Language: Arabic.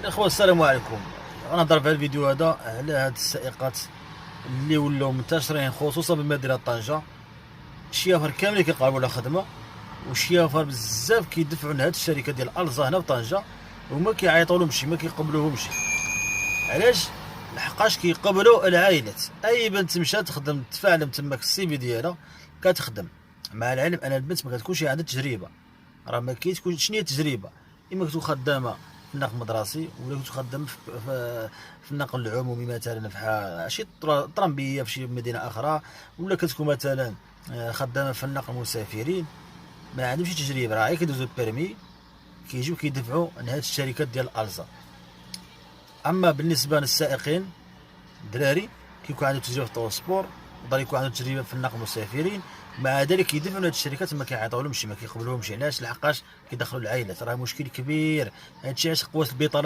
الاخوه السلام عليكم. غنهضر في هذا الفيديو هذا على هاد السائقات اللي ولاو منتشرين خصوصا بمدينه طنجه. الشيافر كاملين كيقربوا على خدمه، والشيافر بزاف كيدفعوا لهاد الشركه ديال الزا هنا في طنجه وما كيعيطوا لهمش، ما كيقبلوهمش. علاش؟ لحقاش كيقبلوا العائلات. اي بنت مشات تخدم تفعلم تماك السي في ديالها كتخدم، مع العلم ان البنت ما كتكونش عندها تجربه. راه ما كيتكون شنو هي التجربه؟ اما كتكون خدامه في النقل المدرسي، ولا كنت خدام في النقل العمومي مثلا في شي طرمبيه في شي مدينه اخرى، ولا كتكون مثلا خدامه في النقل المسافرين. ما عندهمش شي تجربه، راه غير كيدوزو البيرمي كيجيو كيدفعوا لهاد الشركات ديال الزا. اما بالنسبه للسائقين الدراري كيكون عندهم تجربه في الترونسبور، يقدر يكون عندهم تجربه في النقل المسافرين، مع ذلك كيدفعوا لهاد الشركات ما كيعطيولهمش، ما كيقبلوهمش. علاش؟ لحقاش كيدخلوا العائلات. راه مشكل كبير هادشي. علاش قوات البطاله